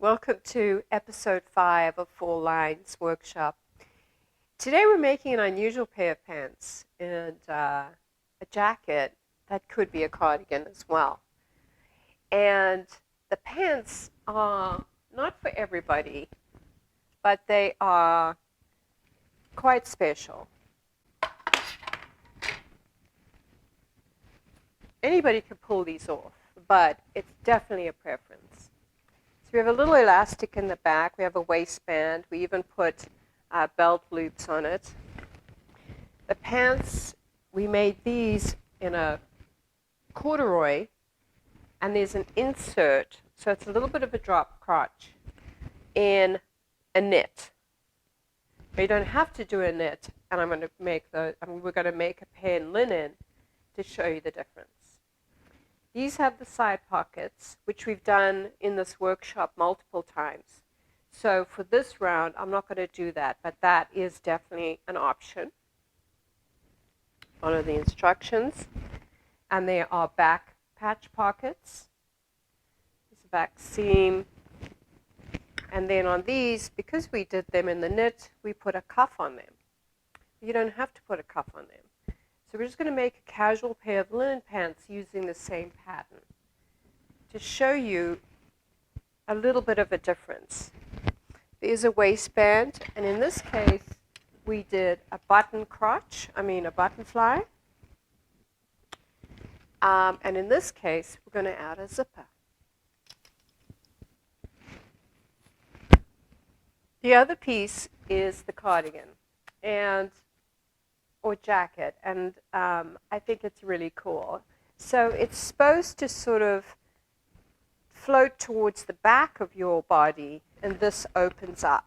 Welcome to episode 5 of 4 Lines Workshop. Today we're making an unusual pair of pants and a jacket that could be a cardigan as well. And the pants are not for everybody, but they are quite special. Anybody can pull these off, but it's definitely a preference. So we have a little elastic in the back. We have a waistband. We even put belt loops on it. The pants, we made these in a corduroy, and there's an insert, so it's a little bit of a drop crotch, in a knit. But you don't have to do a knit, and we're going to make a pair in linen to show you the difference. These have the side pockets, which we've done in this workshop multiple times. So for this round, I'm not going to do that, but that is definitely an option. Follow the instructions. And there are back patch pockets. There's a back seam. And then on these, because we did them in the knit, we put a cuff on them. You don't have to put a cuff on them. So we're just going to make a casual pair of linen pants using the same pattern to show you a little bit of a difference. There's a waistband, and in this case, we did a button fly. And in this case, we're going to add a zipper. The other piece is the cardigan or jacket, and I think it's really cool. So it's supposed to sort of float towards the back of your body, and this opens up.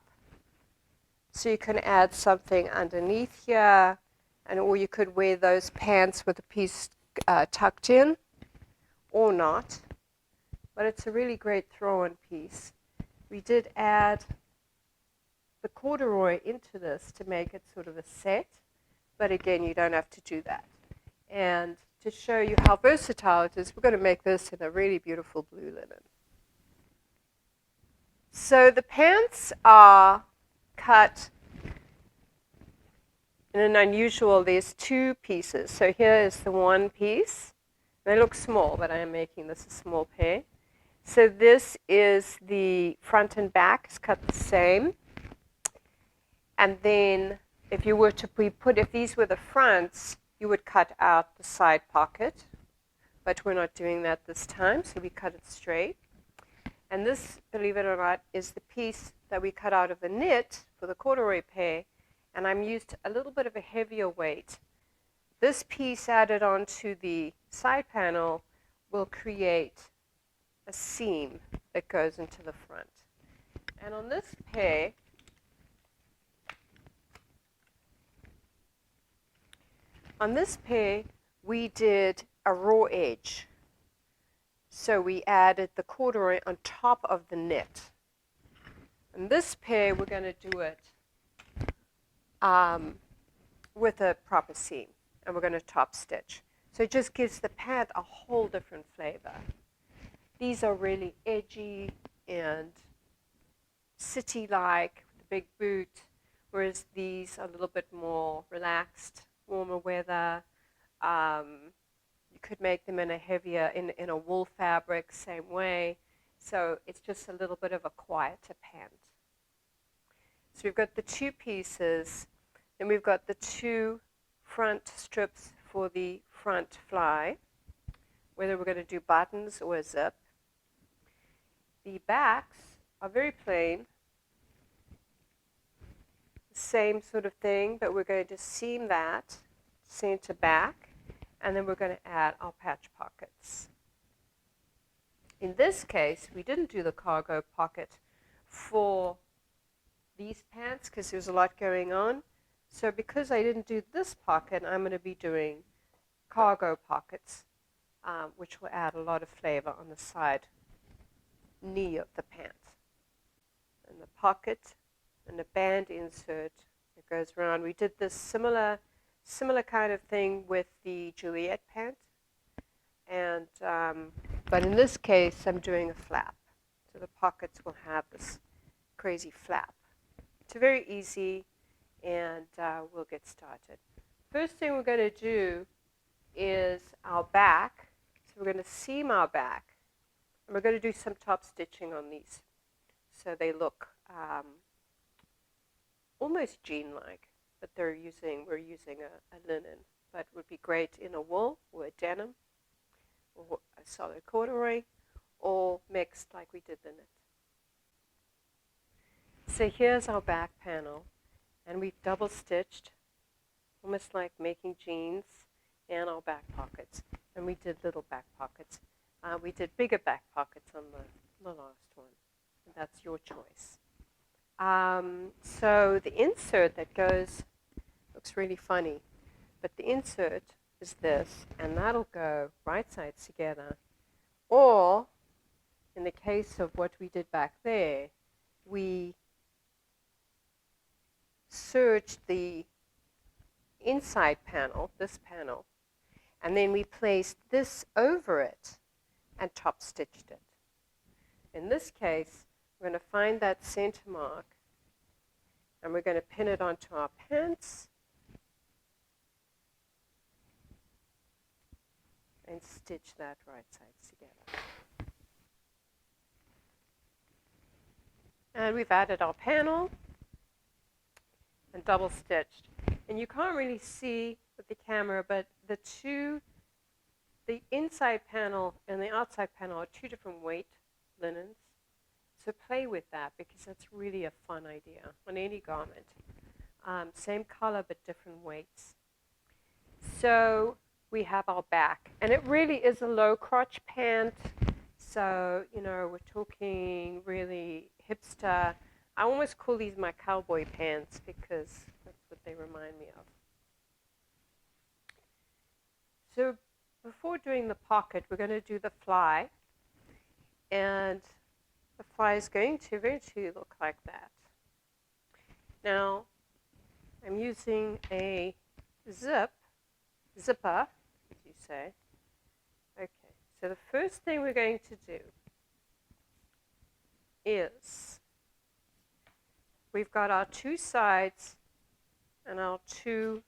So you can add something underneath here, or you could wear those pants with a piece tucked in, or not. But it's a really great throw-on piece. We did add the corduroy into this to make it sort of a set. But again, you don't have to do that. And to show you how versatile it is, we're going to make this in a really beautiful blue linen. So the pants are cut in an unusual, there's two pieces. So here is the one piece. They look small, but I am making this a small pair. So this is the front and back, it's cut the same. And then if these were the fronts, you would cut out the side pocket, but we're not doing that this time, so we cut it straight. And this, believe it or not, is the piece that we cut out of the knit for the corduroy pair, and I'm used a little bit of a heavier weight. This piece added onto the side panel will create a seam that goes into the front. And on this pair, we did a raw edge. So we added the corduroy on top of the knit. In this pair, we're going to do it with a proper seam, and we're going to top stitch. So it just gives the pant a whole different flavor. These are really edgy and city-like, with a big boot, whereas these are a little bit more relaxed, warmer weather. You could make them in a wool fabric, same way. So it's just a little bit of a quieter pant. So we've got the two pieces, then we've got the two front strips for the front fly, whether we're going to do buttons or a zip. The backs are very plain, same sort of thing, but we're going to seam that center back, and then we're going to add our patch pockets. In this case, we didn't do the cargo pocket for these pants because there's a lot going on. So because I didn't do this pocket, I'm going to be doing cargo pockets, which will add a lot of flavor on the side knee of the pant. And the pocket and the band insert that goes around. We did this similar kind of thing with the Juliet pant, and but in this case I'm doing a flap. So the pockets will have this crazy flap. It's very easy, and we'll get started. First thing we're going to do is our back. So we're going to seam our back, and we're going to do some top stitching on these so they look almost jean-like, but we're using a linen, but would be great in a wool or a denim or a solid corduroy, or mixed like we did the knit. So here's our back panel, and we've double stitched, almost like making jeans, and our back pockets. And we did little back pockets. We did bigger back pockets on the last one, and that's your choice. So the insert that goes, looks really funny, but the insert is this, and that'll go right sides together. Or, in the case of what we did back there, we serged the inside panel, this panel, and then we placed this over it and top stitched it. In this case, we're going to find that center mark, and we're going to pin it onto our pants and stitch that right sides together. And we've added our panel and double stitched. And you can't really see with the camera, but the inside panel and the outside panel are two different weight linens. So play with that, because that's really a fun idea on any garment. Same color, but different weights. So we have our back, and it really is a low crotch pant. So, we're talking really hipster. I almost call these my cowboy pants, because that's what they remind me of. So before doing the pocket, we're going to do the fly. And the fly is going to eventually look like that. Now, I'm using a zipper, as you say. Okay, so the first thing we're going to do is we've got our two sides and our two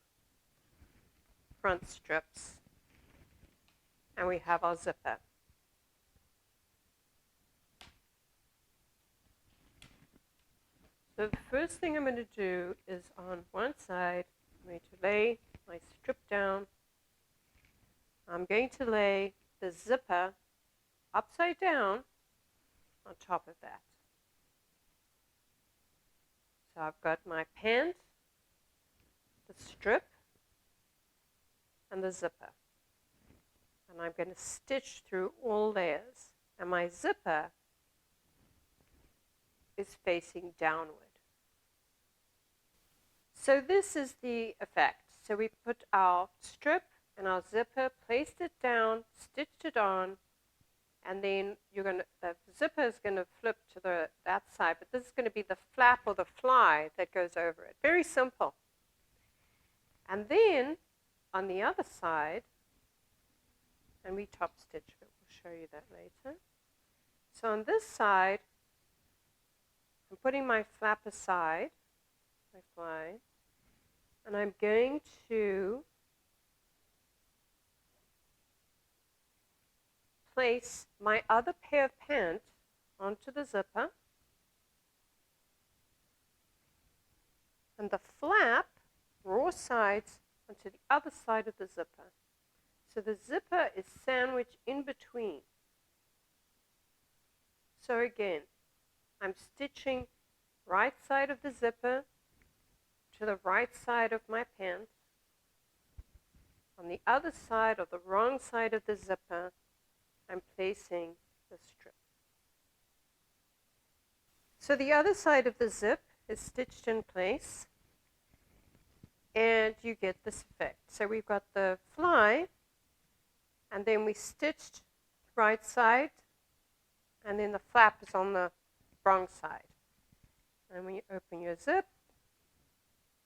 front strips, and we have our zipper. So the first thing I'm going to do is on one side, I'm going to lay my strip down. I'm going to lay the zipper upside down on top of that. So I've got my pant, the strip, and the zipper. And I'm going to stitch through all layers. And my zipper is facing downward. So this is the effect. So we put our strip and our zipper, placed it down, stitched it on, and then the zipper is going to flip to that side, but this is going to be the flap or the fly that goes over it. Very simple. And then on the other side, and we top stitch it, we'll show you that later. So on this side, I'm putting my flap aside, my fly, and I'm going to place my other pair of pants onto the zipper, and the flap, raw sides, onto the other side of the zipper. So the zipper is sandwiched in between. So again, I'm stitching right side of the zipper to the right side of my pants. On the other side, or the wrong side of the zipper, I'm placing the strip. So the other side of the zip is stitched in place, and you get this effect. So we've got the fly, and then we stitched right side, and then the flap is on the wrong side. And when you open your zip,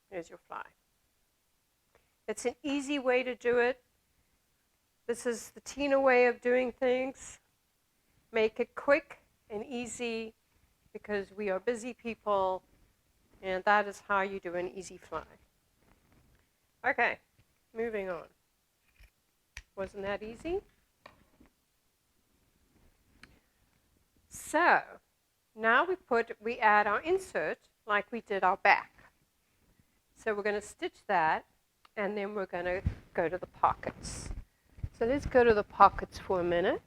here's your fly. It's an easy way to do it. This is the Tina way of doing things. Make it quick and easy because we are busy people, and that is how you do an easy fly. Okay, moving on. Wasn't that easy? So now we add our insert like we did our back. So we're going to stitch that, and then we're going to go to the pockets. So let's go to the pockets for a minute.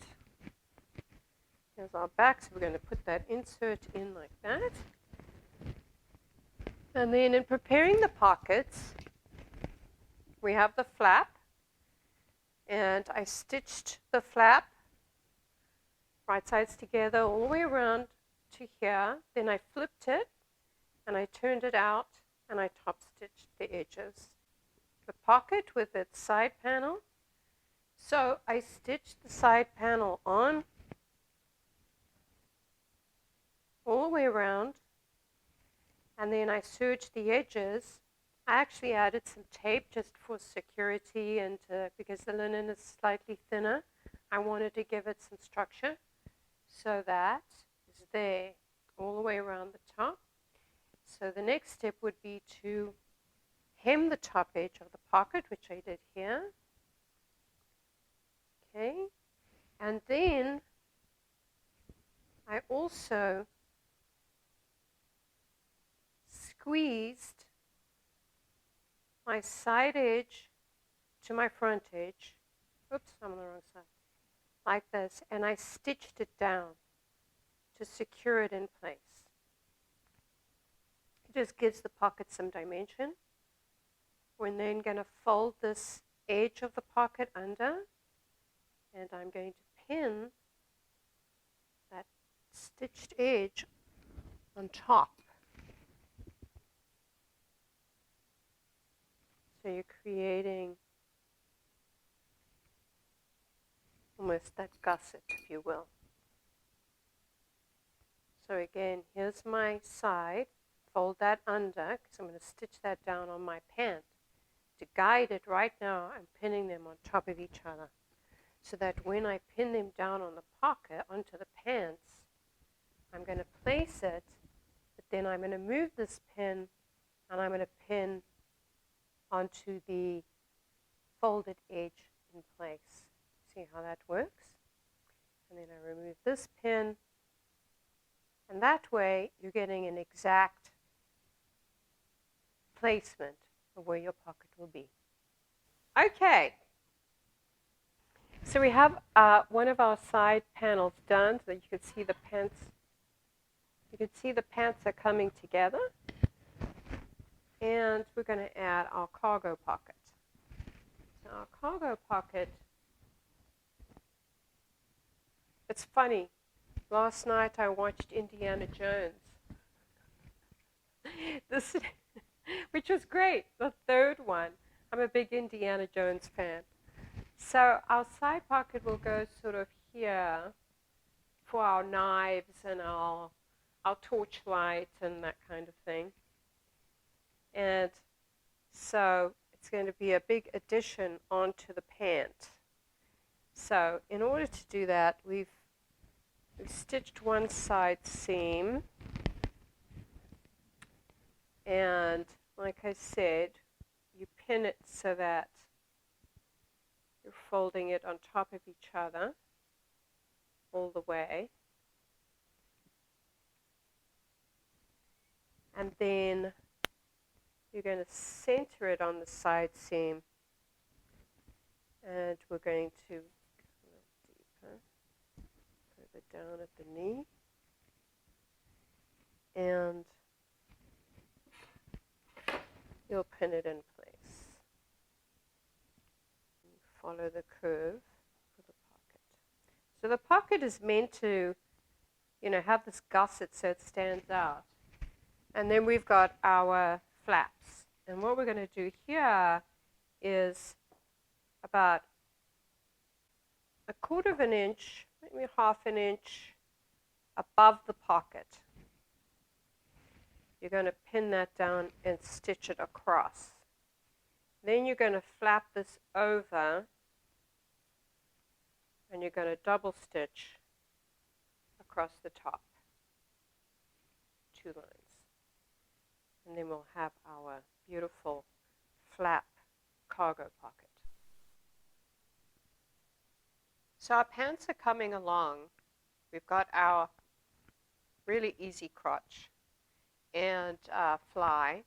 Here's our back, so we're going to put that insert in like that. And then in preparing the pockets, we have the flap, and I stitched the flap right sides together all the way around to here. Then I flipped it, and I turned it out, and I top stitched the edges. The pocket with its side panel. So I stitched the side panel on all the way around, and then I serged the edges. I actually added some tape just for security and because the linen is slightly thinner, I wanted to give it some structure. So that is there all the way around the top. So the next step would be to hem the top edge of the pocket, which I did here. Okay, and then I also squeezed my side edge to my front edge. Oops, I'm on the wrong side. Like this, and I stitched it down to secure it in place. It just gives the pocket some dimension. We're then going to fold this edge of the pocket under, and I'm going to pin that stitched edge on top. So you're creating almost that gusset, if you will. So again, here's my side. Fold that under, because I'm going to stitch that down on my pant. To guide it right now, I'm pinning them on top of each other, so that when I pin them down on the pocket, onto the pants, I'm going to place it, but then I'm going to move this pin, and I'm going to pin onto the folded edge in place. See how that works? And then I remove this pin, and that way you're getting an exact placement of where your pocket will be. Okay, so we have one of our side panels done, so that you can see the pants. You can see the pants are coming together, and we're going to add our cargo pocket. So our cargo pocket. It's funny. Last night I watched Indiana Jones. Which was great, the third one. I'm a big Indiana Jones fan. So our side pocket will go sort of here for our knives and our torchlight and that kind of thing. And so it's going to be a big addition onto the pant. So in order to do that, we've stitched one side seam, and like I said, you pin it so that you're folding it on top of each other all the way, and then you're going to center it on the side seam, and we're going to go a little deeper, further down at the knee, and you'll pin it in place. Follow the curve for the pocket. So the pocket is meant to, have this gusset so it stands out. And then we've got our flaps. And what we're going to do here is about 1/4 of an inch, maybe 1/2 an inch above the pocket. You're going to pin that down and stitch it across. Then you're going to flap this over, and you're going to double stitch across the top, 2 lines. And then we'll have our beautiful flap cargo pocket. So our pants are coming along. We've got our really easy crotch and fly.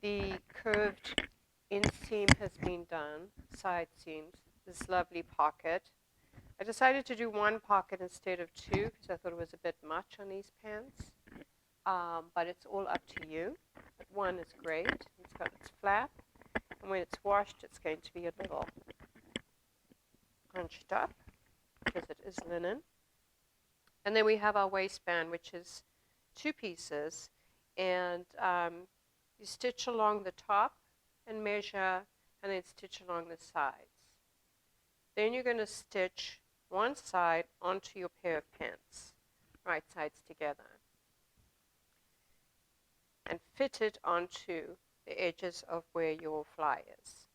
The curved inseam has been done, side seams, this lovely pocket. I decided to do 1 pocket instead of 2 because I thought it was a bit much on these pants, but it's all up to you. But 1 is great. It's got its flap, and when it's washed, it's going to be a little hunched up because it is linen. And then we have our waistband, which is 2 pieces, and you stitch along the top and measure, and then stitch along the sides. Then you're going to stitch one side onto your pair of pants, right sides together, and fit it onto the edges of where your fly is.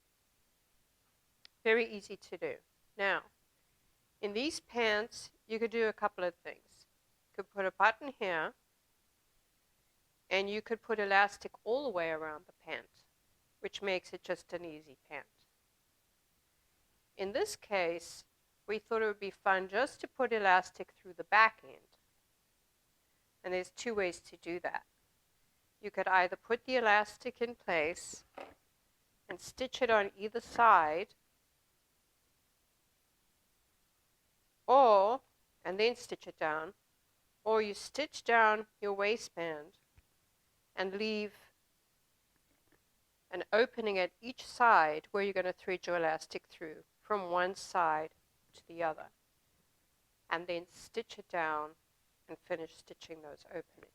Very easy to do. Now, in these pants, you could do a couple of things. You could put a button here, and you could put elastic all the way around the pant, which makes it just an easy pant. In this case, we thought it would be fun just to put elastic through the back end. And there's 2 ways to do that. You could either put the elastic in place and stitch it on either side, and then stitch it down, or you stitch down your waistband and leave an opening at each side where you're going to thread your elastic through from one side to the other, and then stitch it down and finish stitching those openings.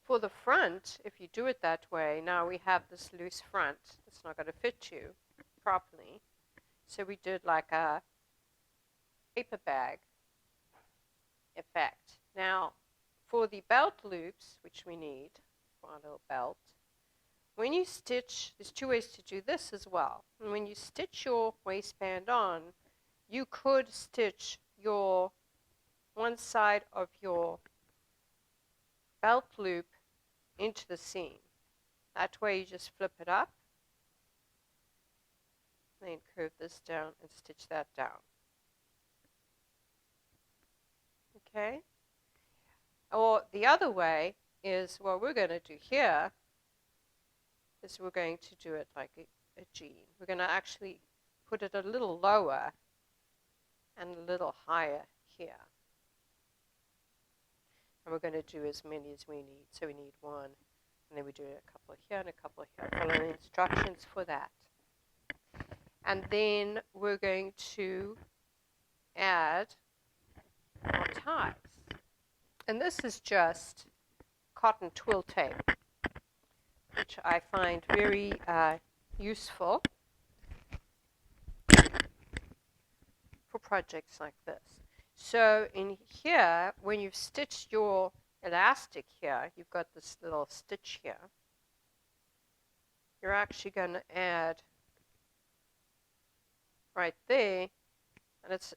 For the front, if you do it that way, now we have this loose front. It's not going to fit you properly. So we did like a paper bag effect. Now, for the belt loops, which we need for our little belt, when you stitch, there's 2 ways to do this as well. And when you stitch your waistband on, you could stitch your one side of your belt loop into the seam. That way you just flip it up, then curve this down and stitch that down. Okay? Or the other way is, what we're going to do here is we're going to do it like a G. We're going to actually put it a little lower and a little higher here. And we're going to do as many as we need. So we need 1, and then we do a couple here and a couple here. Follow the instructions for that. And then we're going to add our ties. And this is just cotton twill tape, which I find very useful for projects like this. So in here, when you've stitched your elastic here, you've got this little stitch here. You're actually going to add right there, and it's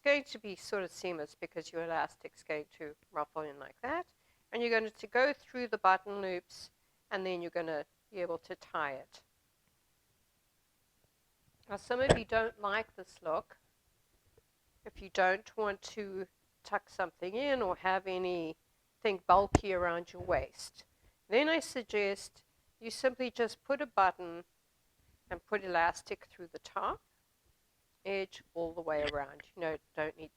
going to be sort of seamless because your elastic's going to ruffle in like that. And you're going to go through the button loops, and then you're going to be able to tie it. Now, some of you don't like this look. If you don't want to tuck something in or have anything bulky around your waist, then I suggest you simply just put a button and put elastic through the top edge all the way around. You don't need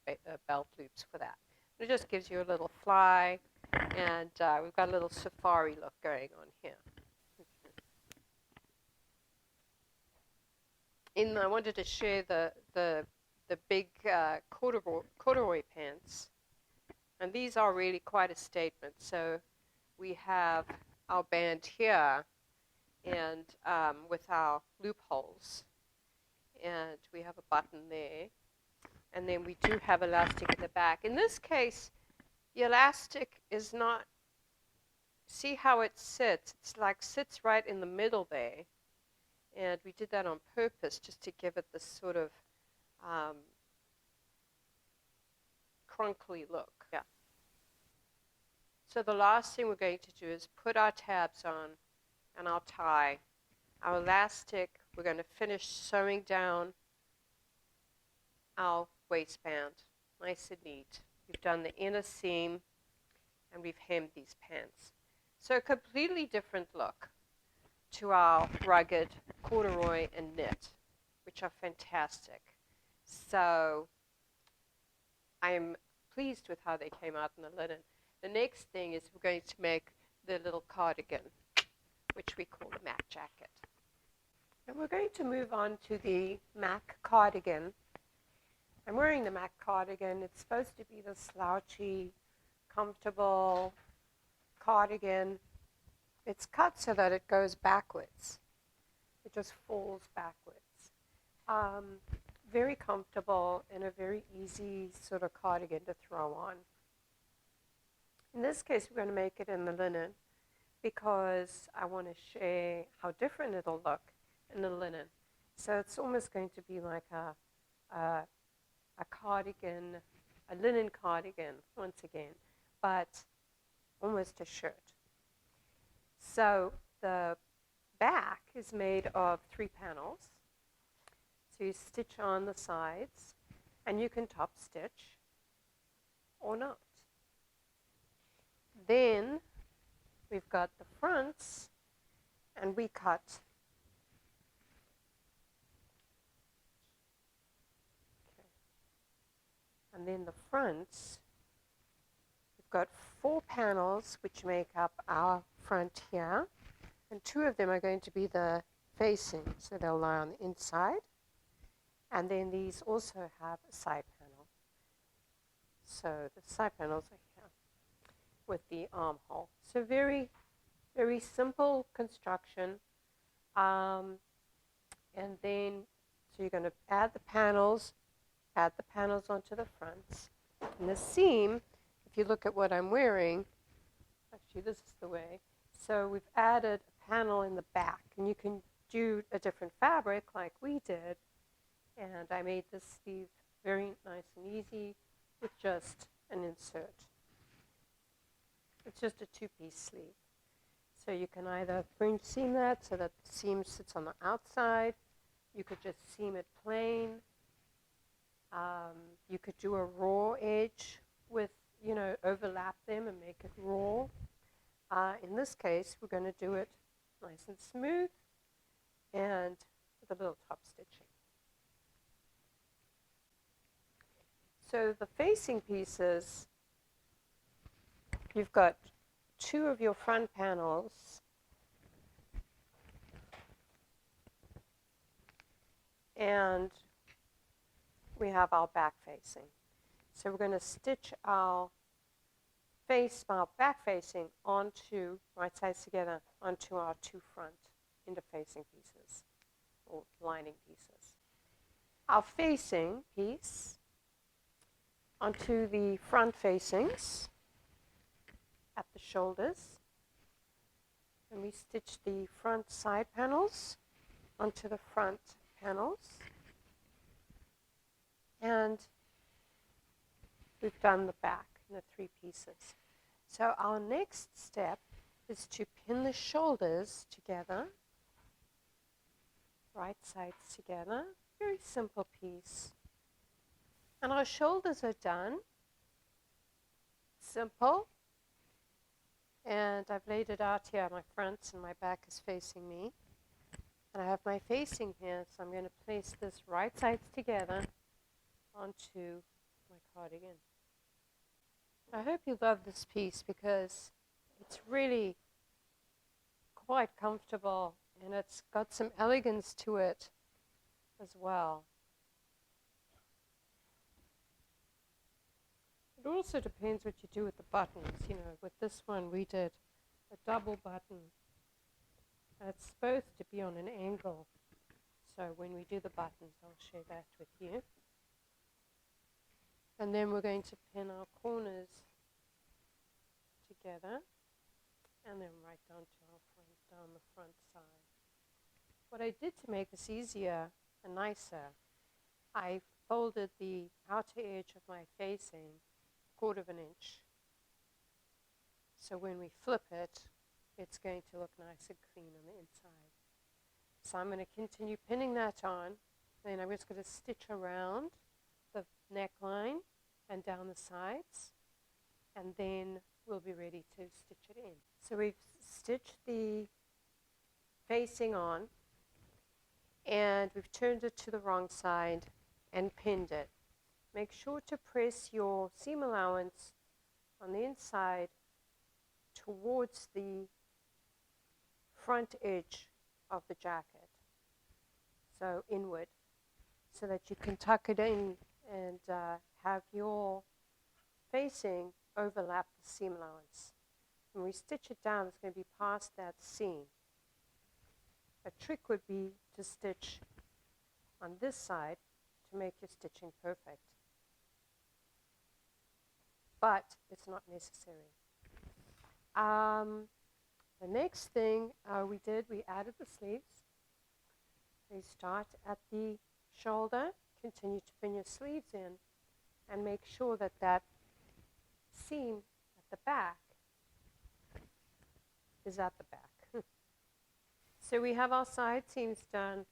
the belt loops for that. It just gives you a little fly, and we've got a little safari look going on here. I wanted to share the big corduroy pants, and these are really quite a statement. So we have our band here, and with our loopholes, and we have a button there, and then we do have elastic in the back. In this case, the elastic is not, see how it sits? It's like sits right in the middle there, and we did that on purpose just to give it this sort of crunkly look. Yeah. So the last thing we're going to do is put our tabs on and our tie. Our elastic, we're going to finish sewing down our waistband. Nice and neat. We've done the inner seam and we've hemmed these pants. So a completely different look to our rugged corduroy and knit, which are fantastic. So I'm pleased with how they came out in the linen. The next thing is we're going to make the little cardigan, which we call the Mac jacket. And we're going to move on to the Mac cardigan. I'm wearing the Mac cardigan. It's supposed to be the slouchy, comfortable cardigan. It's cut so that it goes backwards. It just falls backwards. Very comfortable and a very easy sort of cardigan to throw on. In this case, we're going to make it in the linen because I want to share how different it'll look in the linen. So it's almost going to be like a cardigan, a linen cardigan, once again, but almost a shirt. So the back is made of 3 panels. So you stitch on the sides, and you can top stitch or not. Then we've got the fronts, and we cut and then the fronts, we've got 4 panels which make up our front here, and 2 of them are going to be the facing, so they'll lie on the inside. And then these also have a side panel. So the side panels are here with the armhole. So very, very simple construction. And then, so you're going to add the panels onto the fronts. And the seam, if you look at what I'm wearing, actually this is the way. So we've added a panel in the back, and you can do a different fabric like we did. And I made this sleeve very nice and easy with just an insert. It's just a 2-piece sleeve. So you can either fringe seam that so that the seam sits on the outside. You could just seam it plain. You could do a raw edge with, overlap them and make it raw. In this case, we're going to do it nice and smooth and with a little top stitching. So the facing pieces, you've got 2 of your front panels and we have our back facing. So we're going to stitch our back facing onto, right sides together, onto our 2 front interfacing pieces or lining pieces. Our facing piece onto the front facings at the shoulders, and we stitch the front side panels onto the front panels, and we've done the back in the 3 pieces. So our next step is to pin the shoulders together, right sides together, very simple piece. And our shoulders are done, simple, and I've laid it out here. My front and my back is facing me, and I have my facing here, so I'm going to place this right sides together onto my cardigan. I hope you love this piece because it's really quite comfortable, and it's got some elegance to it as well. It also depends what you do with the buttons. With this one we did a double button. And it's supposed to be on an angle. So when we do the buttons, I'll share that with you. And then we're going to pin our corners together and then right down to our front, down the front side. What I did to make this easier and nicer, I folded the outer edge of my facing 1/4 inch. So when we flip it, it's going to look nice and clean on the inside. So I'm going to continue pinning that on. Then I'm just going to stitch around the neckline and down the sides. And then we'll be ready to stitch it in. So we've stitched the facing on, and we've turned it to the wrong side and pinned it. Make sure to press your seam allowance on the inside towards the front edge of the jacket, so inward, so that you can tuck it in and have your facing overlap the seam allowance. When we stitch it down, it's going to be past that seam. A trick would be to stitch on this side to make your stitching perfect, but it's not necessary. The next thing we added the sleeves. So you start at the shoulder, continue to pin your sleeves in, and make sure that that seam at the back is at the back. So we have our side seams done,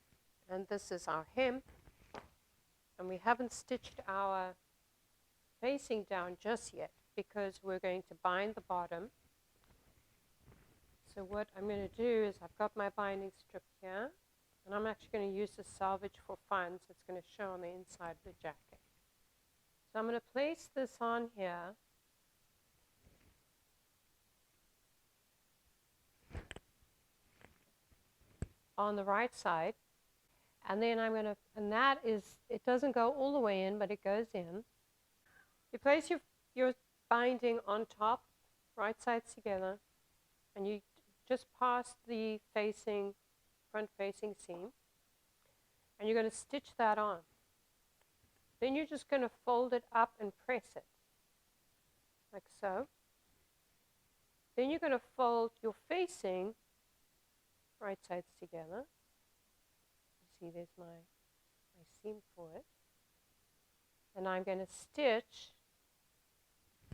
and this is our hem, and we haven't stitched our facing down just yet because we're going to bind the bottom. So what I'm going to do is I've got my binding strip here, and I'm actually going to use the Salvage for Fun, so it's going to show on the inside of the jacket. So I'm going to place this on here. On the right side, and then I'm going to, and that is, it doesn't go all the way in, but it goes in. You place your binding on top, right sides together, and you just pass the front facing seam, and you're going to stitch that on. Then you're just going to fold it up and press it, like so. Then you're going to fold your facing right sides together. You see there's my seam for it. And I'm going to stitch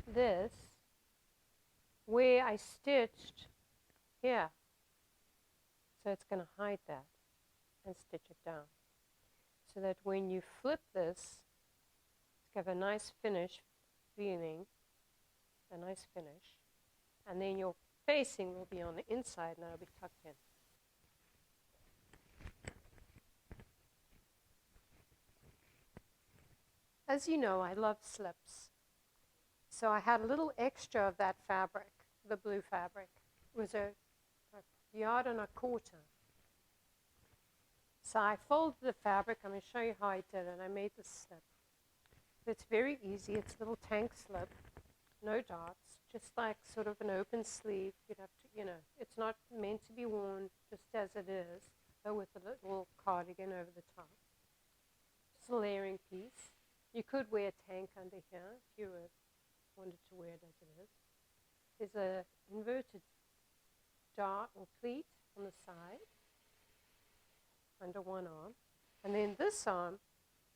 this where I stitched here. So it's going to hide that and stitch it down. So that when you flip this, it's going to have a nice finish feeling, a nice finish. And then your facing will be on the inside and it'll be tucked in. As you know, I love slips. So I had a little extra of that fabric, the blue fabric. It was a 1/4 yards. So I folded the fabric. I'm going to show you how I did it. I made this slip. It's very easy. It's a little tank slip, no darts, just like sort of an open sleeve. You'd have to, it's not meant to be worn just as it is, but with a little cardigan over the top. Just a layering piece. You could wear a tank under here if you wanted to wear it as it is. There's an inverted dart or pleat on the side under one arm. And then this arm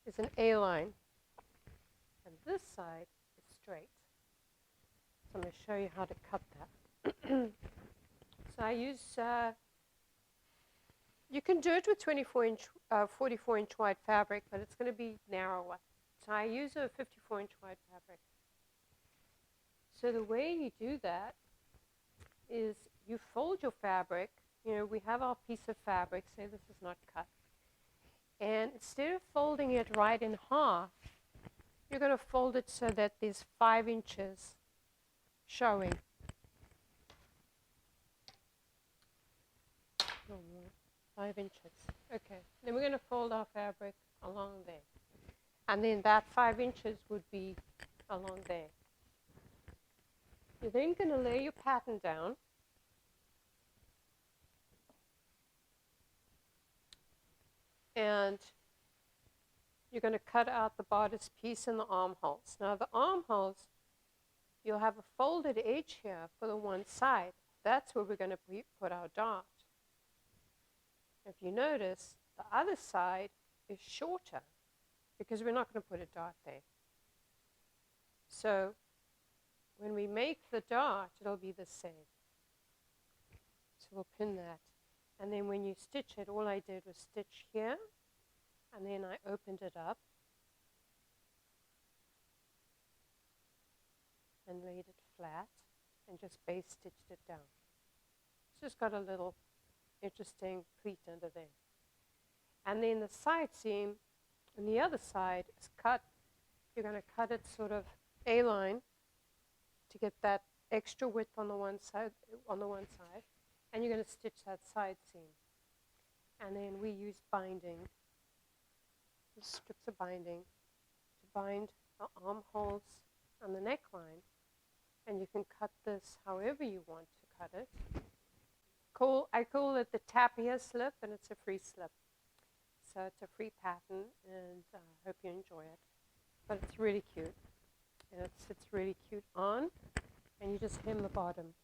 is an A-line. And this side is straight. So I'm going to show you how to cut that. So I use, you can do it with 44-inch wide fabric, but it's going to be narrower. So I use a 54-inch wide fabric. So the way you do that is you fold your fabric. We have our piece of fabric, say this is not cut. And instead of folding it right in half, you're going to fold it so that there's 5 inches showing. 5 inches. Okay. Then we're going to fold our fabric along there. And then that 5 inches would be along there. You're then going to lay your pattern down. And you're going to cut out the bodice piece and the armholes. Now the armholes, you'll have a folded edge here for the one side. That's where we're going to put our dart. If you notice, the other side is shorter because we're not going to put a dart there. So when we make the dart, it'll be the same. So we'll pin that. And then when you stitch it, all I did was stitch here, and then I opened it up and laid it flat and just base stitched it down. It's just got a little interesting pleat under there. And then the side seam on the other side is cut. You're going to cut it sort of A-line to get that extra width on the one side, and you're going to stitch that side seam. And then we use binding, strips of binding, to bind the armholes and the neckline. And you can cut this however you want to cut it. I call it the Tapia slip, and it's a free slip. So it's a free pattern, and I hope you enjoy it. But it's really cute. And it sits really cute on, and you just hem the bottom.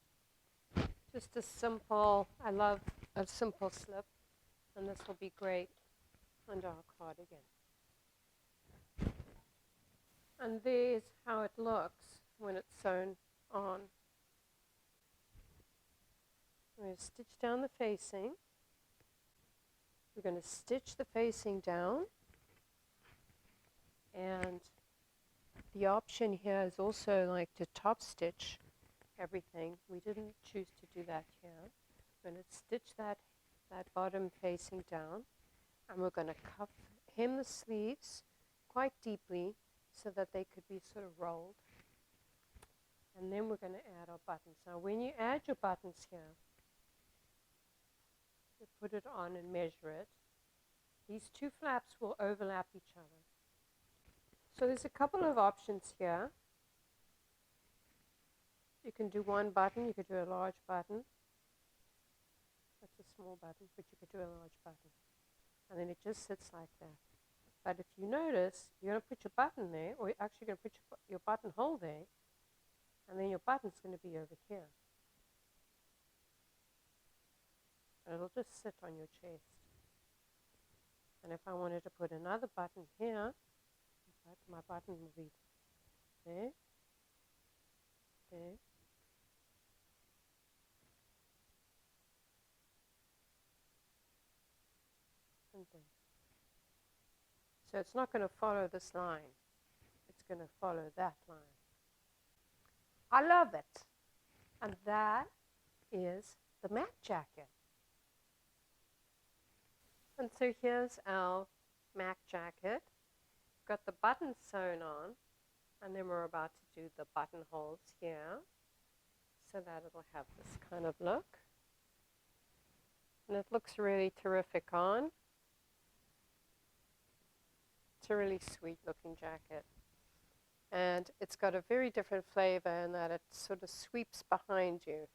Just a simple, I love a simple slip, and this will be great under our cardigan. And there's how it looks when it's sewn on. We're going to stitch down the facing. We're going to stitch the facing down, and the option here is also like to top stitch everything. We didn't choose to do that here. We're going to stitch that bottom facing down, and we're going to hem the sleeves quite deeply so that they could be sort of rolled. And then we're going to add our buttons. Now when you add your buttons here, you put it on and measure it. These two flaps will overlap each other. So there's a couple of options here. You can do one button, you could do a large button. That's a small button, but you could do a large button. And then it just sits like that. But if you notice, you're going to put your button there, or you're actually going to put your buttonhole there, and then your button's going to be over here. And it'll just sit on your chest. And if I wanted to put another button here, my button will be there, there, and there. So it's not going to follow this line. It's going to follow that line. I love it. And that is the Mac jacket. And so here's our Mac jacket. Got the buttons sewn on, and then we're about to do the buttonholes here so that it'll have this kind of look. And it looks really terrific on. It's a really sweet looking jacket. And it's got a very different flavor in that it sort of sweeps behind you.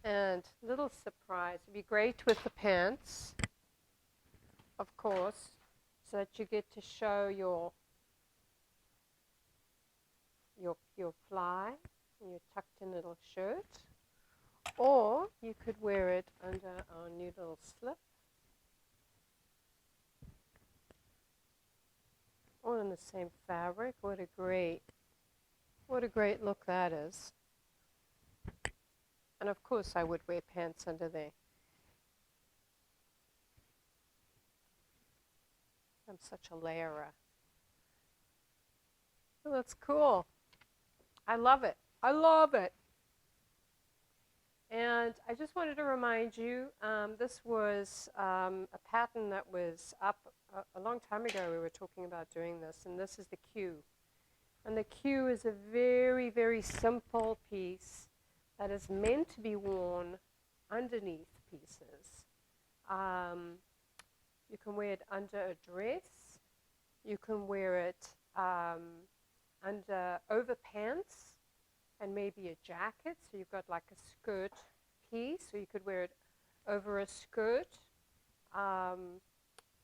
And little surprise, it'd be great with the pants, of course, so that you get to show your fly and your tucked in little shirt. Or you could wear it under our new little slip. All in the same fabric. What a great look that is. And of course I would wear pants under there. I'm such a layerer. Oh, that's cool. I love it. I love it. And I just wanted to remind you, this was a pattern that was up a long time ago. We were talking about doing this, and this is the queue. And the queue is a very, very simple piece that is meant to be worn underneath pieces. You can wear it under a dress. You can wear it over pants and maybe a jacket. So you've got like a skirt piece, or you could wear it over a skirt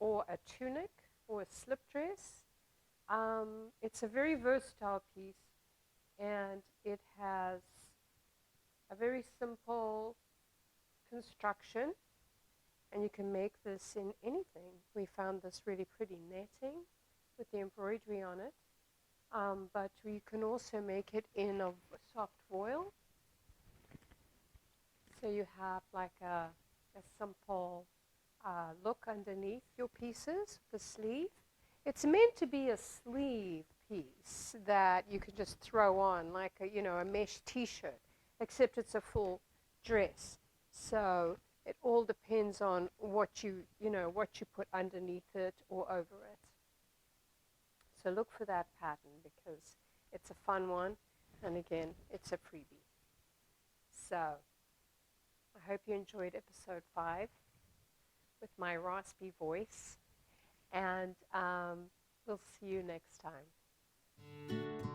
or a tunic or a slip dress. It's a very versatile piece, and it has a very simple construction, and you can make this in anything. We found this really pretty netting with the embroidery on it. but you can also make it in a soft voile. So you have like a simple look underneath your pieces, the sleeve. It's meant to be a sleeve piece that you can just throw on like a mesh t-shirt, except it's a full dress. So it all depends on what you put underneath it or over it. So look for that pattern because it's a fun one, and again, it's a freebie. So I hope you enjoyed episode 5 with my raspy voice, and we'll see you next time.